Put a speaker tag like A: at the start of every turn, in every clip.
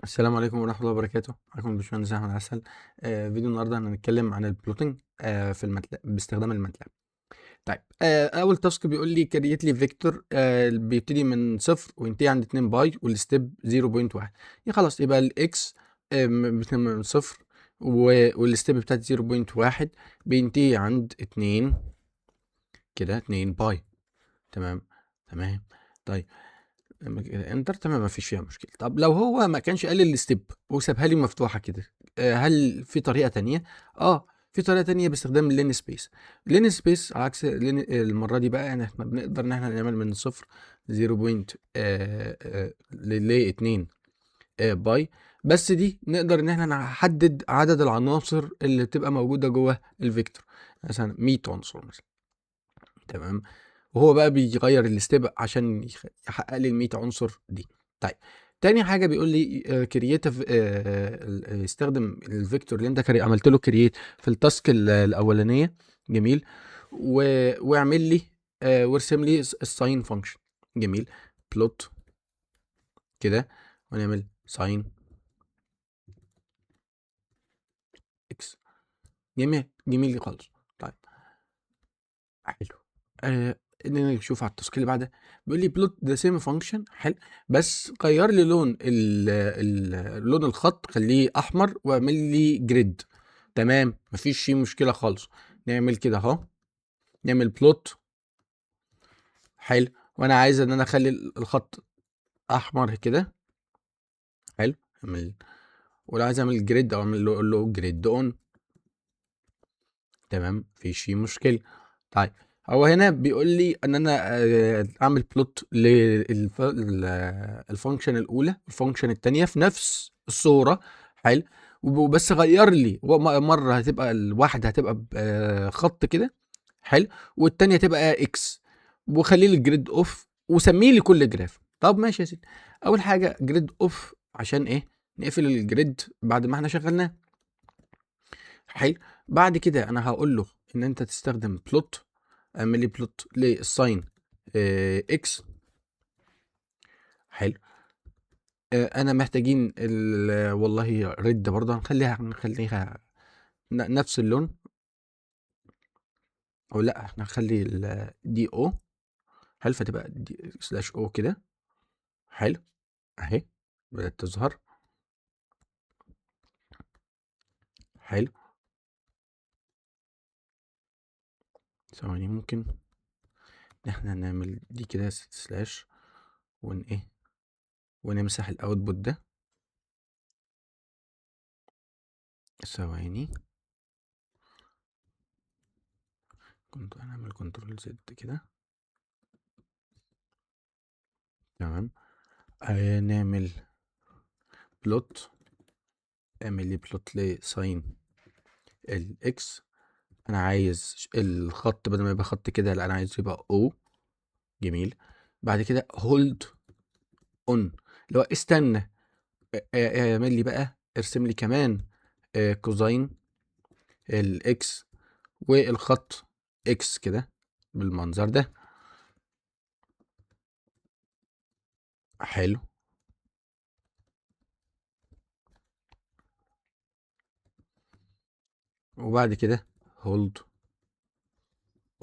A: السلام عليكم ورحمة الله وبركاته. معاكم الباشمهندس أحمد عسل. فيديو النهارده هنتكلم عن البلوتنج في الماتلاب باستخدام الماتلاب. طيب، أول تاسك بيقول لي كريت لي فيكتور بيبتدي من صفر وينتهي عند 2 باي والستيب 0.1. خلاص يبقى الإكس بتبتدي من صفر والستيب بتاعت 0.1 بينتهي عند 2 كده 2 باي. تمام تمام. طيب لما كده انتر تمام مفيش فيها مشكلة. طب لو هو ما كانش قال لي الستيب وسابها لي مفتوحة كده، هل في طريقة تانية؟ اه، في طريقة تانية باستخدام اللين سبيس. اللين سبيس على عكس المرة دي بقى يعني احنا بنقدر ان احنا نعمل من صفر 0. ل 2 باي. بس دي نقدر ان احنا نحدد عدد العناصر اللي بتبقى موجودة جوه الفيكتور، مثلا 100 عنصر مثلا. تمام. وهو بقى بيغير الستيب عشان يحقق لي ال 100 عنصر دي. طيب، تاني حاجه بيقول لي كرييتيف، استخدم الفيكتور اللي انت عملت له كرييت في التاسك الاولانيه. جميل. واعمل لي وارسم لي الساين فانكشن. جميل. بلوت كده ونعمل ساين اكس. جميل جميل خالص. طيب حلو. نشوف على التاسك اللي بعدها. بيقول لي بلوت ذا سيم فانكشن. حلو. بس غير لي لون لون الخط، خليه احمر واعمل لي جريد. تمام مفيش شي مشكله خالص. نعمل كده اهو. نعمل بلوت. حلو. وانا عايز ان انا اخلي الخط احمر كده. حلو. اعمل. ولو عايز اعمل جريد او اعمل له اقول له جريد اون. تمام مفيش شي مشكله. طيب، هو هنا بيقول لي ان انا اعمل بلوت للفانكشن الاولى والفانكشن الثانيه في نفس الصوره. حلو. وبس غير لي مره هتبقى الواحده هتبقى خط كده. حلو. والتانيه تبقى اكس. وخلي لي الجريد اوف وسمي لي كل جراف. طب ماشي يا سيدي. اول حاجه جريد اوف عشان ايه؟ نقفل الجريد بعد ما احنا شغلناه. حلو. بعد كده انا هقول له ان انت تستخدم بلوت. اعمل لي بلوت للساين اكس. حلو. انا محتاجين والله ريد برضه هنخليها نفس اللون. او لا، احنا هنخلي دي او. حلو، فتبقى دي سلاش او كده. حلو. اهي بدأت تظهر. حلو. ثواني، ممكن احنا نعمل دي كده سلاش ون ايه ونمسح الاوتبوت ده. ثواني، كنت هنعمل كنترول زد كده. تمام. نعمل بلوت. اعمل لي بلوت لساين الاكس. انا عايز الخط بدل ما يبقى خط كده، لا انا عايز يبقى او. جميل. بعد كده هولد اون، اللي هو استنى. اعمل لي بقى ارسم لي كمان كوزاين الاكس والخط اكس كده بالمنظر ده. حلو. وبعد كده هولد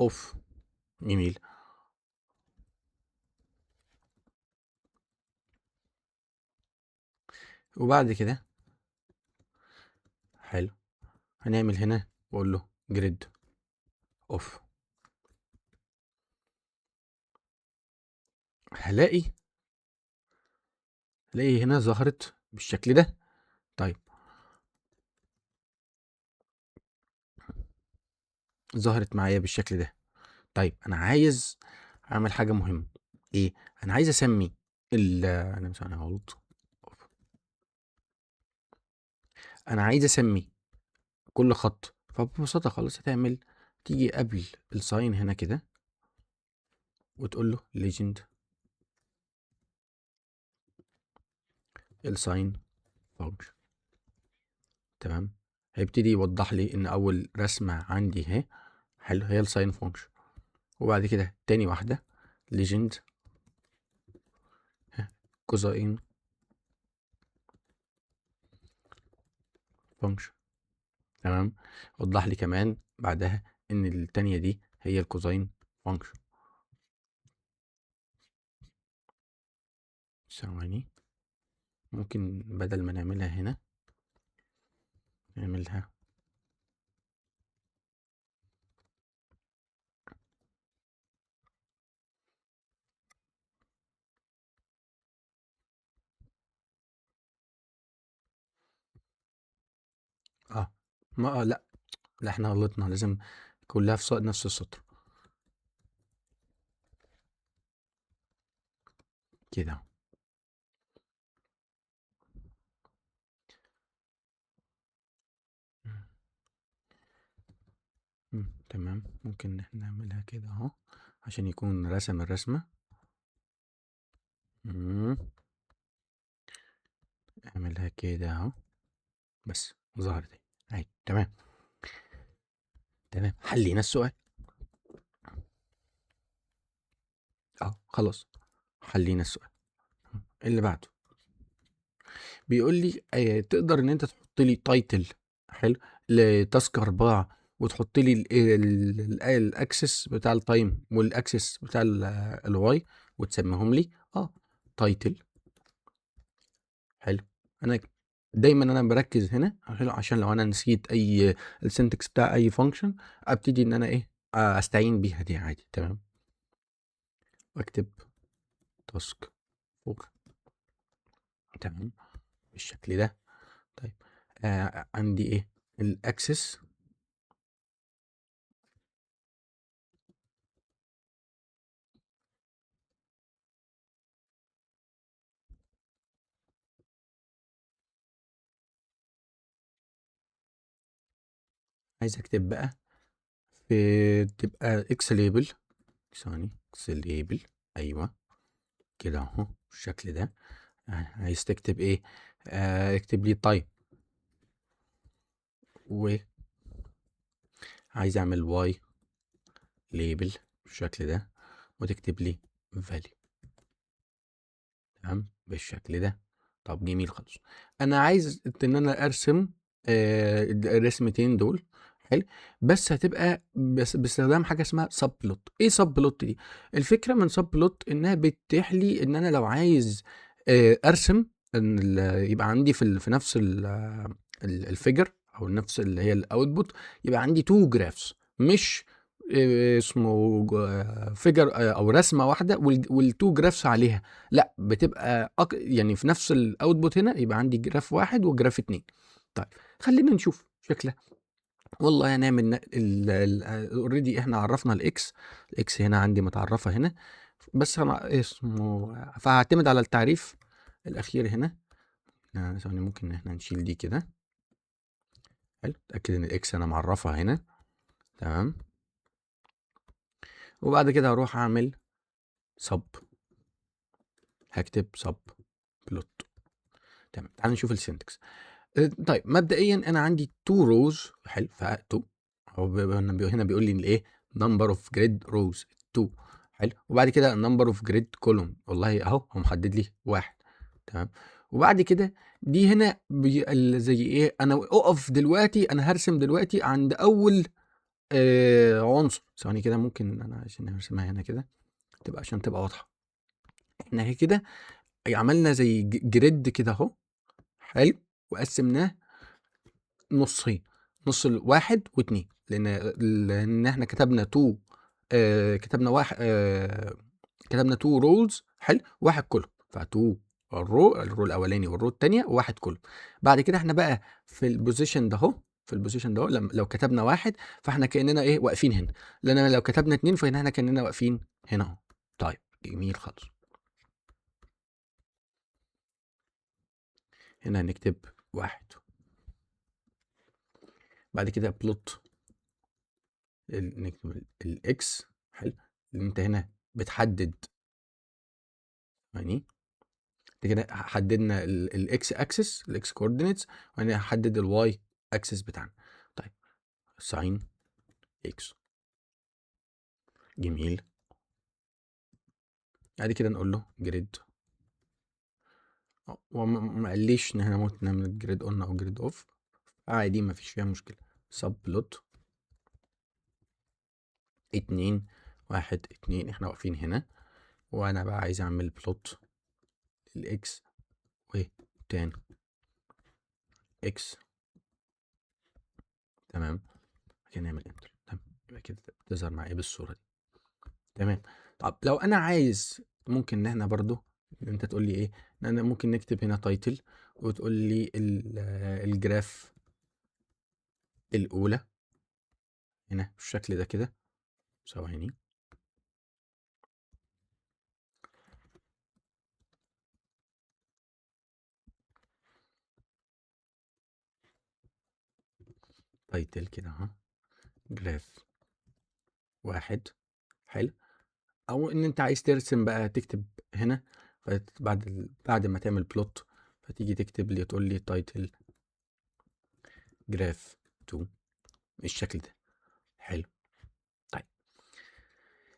A: اوف. جميل. وبعد كده حلو، هنعمل هنا واقول له جريد اوف. هلاقي هنا ظهرت بالشكل ده. طيب، ظهرت معايا بالشكل ده. طيب انا عايز اعمل حاجه مهمه. ايه؟ انا عايز اسمي انا مثلا هولد. انا عايز اسمي كل خط. فببساطه خالص هتعمل، تيجي قبل الساين هنا كده وتقول له ليجند الساين فانكشن. تمام. هيبتدي يوضح لي ان اول رسمه عندي اهي. حلو، هي الساين فانكشن. وبعد كده تاني واحده ليجند كوزاين فانكشن. تمام. وضح لي كمان بعدها ان التانية دي هي الكوزين فانكشن. ثواني، ممكن بدل ما نعملها هنا نعملها ما لا، احنا غلطنا، لازم كلها في نفس السطر كده. تمام، ممكن ان احنا نعملها كده اهو عشان يكون رسم الرسمة. اعملها كده اهو، بس ظهرت اهي. تمام. تمام، حلينا السؤال خلاص، حلينا السؤال. اللي بعده بيقول لي تقدر ان انت تحط لي تايتل حلو لتاسك 4 وتحط لي الاكسس بتاع التايم والاكسس بتاع الواي وتسميهم لي تايتل. حلو. انا دايما انا بركز هنا حلو عشان لو انا نسيت اي السنتكس بتاع اي فانكشن ابتدي ان انا استعين بيها دي عادي. تمام. واكتب تاسك 4. تمام بالشكل ده. طيب عندي ايه الاكسس. عايز اكتب بقى تبقى اكس ليبل. ثواني، اكس ليبل. ايوه كده اهو بالشكل ده. عايز تكتب ايه؟ اكتب لي طيب، وعايز اعمل واي ليبل بالشكل ده وتكتب لي value. تمام بالشكل ده. طب جميل خالص. انا عايز ان انا ارسم الرسمتين دول. حلو. بس هتبقى باستخدام حاجه اسمها سب بلوت. ايه سب بلوت دي؟ الفكره من سب بلوت انها بتتيح لي ان انا لو عايز ارسم ان يبقى عندي في نفس الفيجر او نفس اللي هي الاوتبوت يبقى عندي تو جرافس، مش اسمه فيجر او رسمه واحده والتو جرافس عليها. لا، بتبقى يعني في نفس الاوتبوت هنا يبقى عندي جراف واحد وجراف اتنين. طيب خلينا نشوف شكلها. والله هنعمل اوريدي احنا عرفنا الاكس هنا عندي متعرفه هنا، بس انا اسمه فهعتمد على التعريف الاخير هنا. ثواني، ممكن ان احنا نشيل دي كده. حلو، اتاكد ان الاكس انا معرفها هنا. تمام. وبعد كده هروح اعمل سب، هكتب سب بلوت. تمام، تعال نشوف السنتكس. طيب مبدئيا انا عندي تو روز. حلو، ف2 هنا بيقول لي الايه نمبر اوف جريد روز 2. حلو. وبعد كده نمبر اوف جريد كولوم، والله اهو هو محدد لي 1. تمام. وبعد كده دي هنا زي ايه، انا اقف دلوقتي، انا هرسم دلوقتي عند اول عنصر. ثواني كده، ممكن انا عشان ارسمها هنا كده تبقى عشان تبقى واضحه. احنا كده عملنا زي جريد كده اهو. حلو. وقسمناه نصين، نص الواحد واتنين، لان احنا كتبنا تو كتبنا واحد كتبنا تو رولز. حلو. واحد كله فتو الرو الاولاني والرو التانية وواحد كله. بعد كده احنا بقى في البوزيشن ده اهو، في البوزيشن ده لو كتبنا واحد فاحنا كاننا ايه واقفين هنا، لان لو كتبنا اتنين فهنا احنا كاننا واقفين هنا اهو. طيب جميل خالص. هنا هنكتب واحد. بعد كده بلوت نكتب الاكس. حلو. اللي انت هنا بتحدد يعني كده حددنا الاكس اكسس الاكس كوردينيتس، وهنا هحدد الواي اكسس بتاعنا. طيب ساين اكس. جميل. بعد كده نقول له جريد، وما قاليش ان احنا ممكن نعمل جريد اون او جريد اوف. عادي مفيش فيها مشكلة. سب بلوت 2 1 2، احنا واقفين هنا وانا بقى عايز اعمل بلوت الاكس وتان اكس. تمام، كده نعمل انتر. تمام، يبقى كده تظهر معايا بالصورة دي. تمام. طب لو انا عايز، ممكن ان احنا برضو انت تقول لي ايه، ان انا ممكن نكتب هنا تايتل وتقول لي الجراف الاولى هنا بالشكل ده كده. ثواني. تايتل كده اهو، جراف واحد. حلو. او ان انت عايز ترسم بقى تكتب هنا، بعد ما تعمل بلوت فتيجي تكتب لي تقول لي تايتل جراف 2 بالشكل ده. حلو. طيب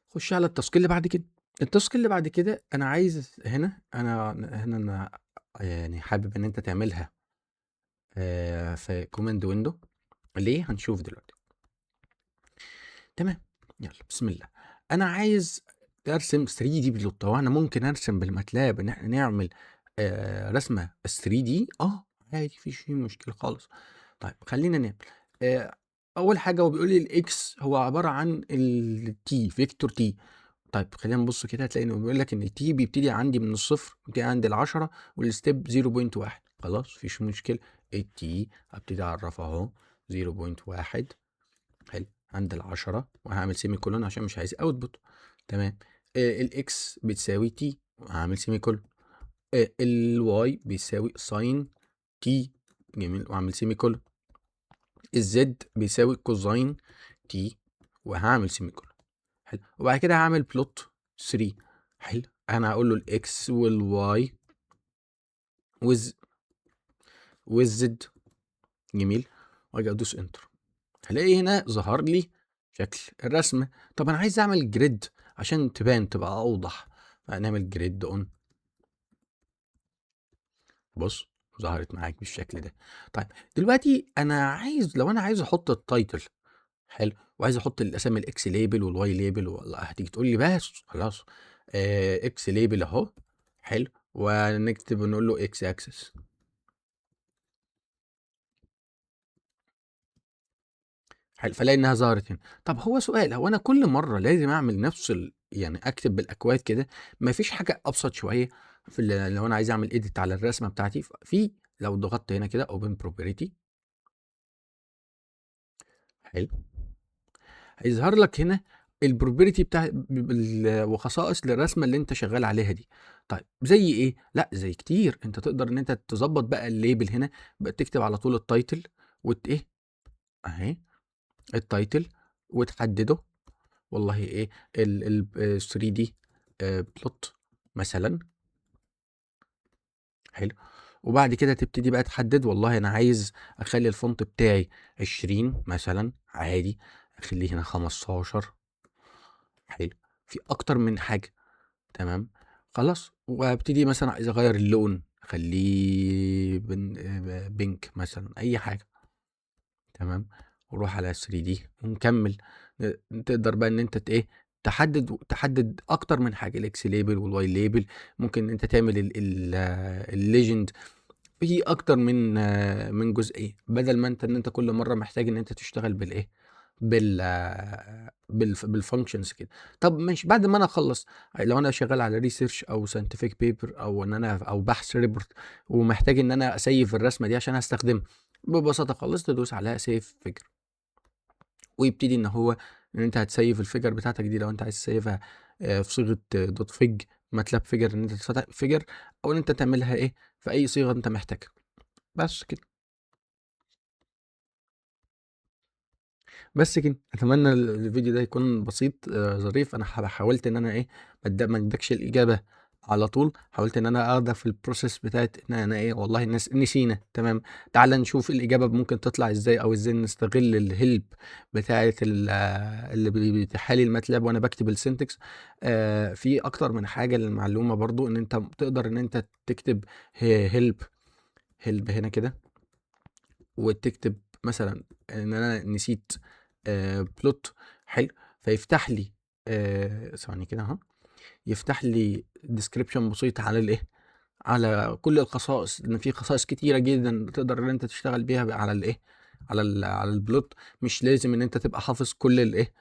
A: خش على التاسك اللي بعد كده. التاسك اللي بعد كده انا عايز هنا، انا يعني حابب ان انت تعملها في كوماند ويندو. ليه؟ هنشوف دلوقتي. تمام، يلا بسم الله. انا عايز ارسم 3 دي بلوت. هو انا ممكن ارسم بالماتلاب ان احنا نعمل رسمه 3 دي؟ عادي مفيش فيه مشكله خالص. طيب خلينا نعمل اول حاجه. هو بيقول لي الاكس هو عباره عن التي، فيكتور تي. طيب خلينا نبص كده، هتلاقي انه بيقول لك ان التي بيبتدي عندي من الصفر، بيبتدي عند ال10 والستيب 0.1. خلاص مفيش مشكله. التي هبتدي اعرفها اهو 0.1. حلو، عند ال10 وهعمل سيمي كولون عشان مش عايز اوتبوت. تمام. الاكس بتساوي تي وهعمل سيمي كولون. الواي بيساوي ساين تي. جميل، واعمل سيمي كولون. الزد بيساوي كوزاين تي وهعمل سيمي كولون. حلو، وبعد كده هعمل بلوت 3. حلو، انا هقول له الاكس والواي والزد. جميل، واجي ادوس انتر، هلاقي هنا ظهر لي شكل الرسمه. طب انا عايز اعمل جريد عشان تبقى اوضح، فنعمل جريد اون. بص، ظهرت معاك بالشكل ده. طيب دلوقتي انا عايز، لو انا عايز احط التايتل، حلو، وعايز احط الاسامي الاكس ليبل والواي ليبل، والله هتيجي تقول لي بس خلاص اكس ليبل اهو. حلو، ونكتب ونقول له اكس اكسس. حلو، فلاقي انها ظهرت هنا. طب هو سؤال، هو انا كل مره لازم اعمل نفس يعني اكتب بالاكواد كده؟ ما فيش حاجه ابسط شويه في لو انا عايز اعمل اديت على الرسمه بتاعتي؟ لو ضغطت هنا كده اوبن بروبرتي، حلو، هيظهر لك هنا البروبرتي بتاع وخصائص للرسمه اللي انت شغال عليها دي. طيب زي ايه؟ لا زي كتير. انت تقدر ان انت تظبط بقى الليبل هنا، بقى تكتب على طول التايتل ايه اهي التايتل، وتحدده والله ايه ال 3 دي بلوت مثلا. حلو، وبعد كده تبتدي بقى تحدد، والله انا عايز اخلي الفونت بتاعي 20 مثلا، عادي اخليه هنا 15. حلو، في اكتر من حاجه. تمام، خلاص. وابتدي مثلا عايز اغير اللون، اخليه بينك مثلا، اي حاجه. تمام، وروح على 3 دي ونكمل. تقدر بقى ان انت تحدد اكتر من حاجه، الاكس ليبل والواي ليبل. ممكن ان انت تعمل الليجند في اكتر من جزئيه، بدل ما انت كل مره محتاج ان انت تشتغل بالايه، بالفانكشنز كده. طب ماشي، بعد ما انا اخلص، لو انا شغال على ريسيرش او ساينتفك بيبر او ان انا او بحث ريبورت، ومحتاج ان انا اسيف الرسمه دي عشان هستخدمها، ببساطه خالص تدوس على سيف فيجر، ويبتدي ان هو ان انت هتسيف الفيجر بتاعتك دي. لو انت عايز تسيفها في صيغه دوت فيج، ماتلاب فيجر، ان انت تفتح فيجر، او ان انت تعملها ايه في اي صيغه انت محتاجها. بس كده. بس كده، اتمنى الفيديو ده يكون بسيط ظريف. انا حاولت ان انا ايه، ما ادكش الاجابه على طول، حاولت ان انا اخدها في البروسيس بتاعت ان انا ايه، والله الناس نسينا. تمام، تعال نشوف الاجابه ممكن تطلع ازاي، او ازاي نستغل الهلب بتاعت اللي بيتيحها لي الماتلاب وانا بكتب السنتكس. في اكتر من حاجه للمعلومه برضو، ان انت تقدر ان انت تكتب هيلب هنا كده، وتكتب مثلا ان انا نسيت بلوت. حلو. فيفتح لي ثواني كده اهو، يفتح لي ديسكريبشن بسيط على الايه، على كل الخصائص، ان في خصائص كتيره جدا تقدر ان انت تشتغل بيها بقى على الايه، على البلوت. مش لازم ان انت تبقى حافظ كل الايه،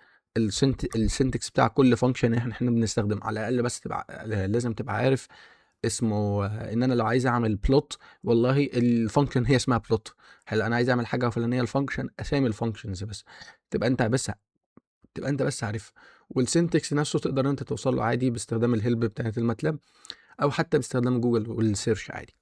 A: السنتكس بتاع كل فانكشن احنا بنستخدم. على الاقل بس تبقى لازم تبقى عارف اسمه، ان انا لو عايز اعمل بلوت، والله الفانكشن هي اسمها بلوت. هل انا عايز اعمل حاجه فلانيه، الفانكشن اسامي الفانكشنز بس، تبقى انت بس تبقى انت بس عارفها. والسنتكس نفسه تقدر انت توصل له عادي باستخدام الهيلب بتاعت الماتلاب، او حتى باستخدام جوجل والسيرش عادي.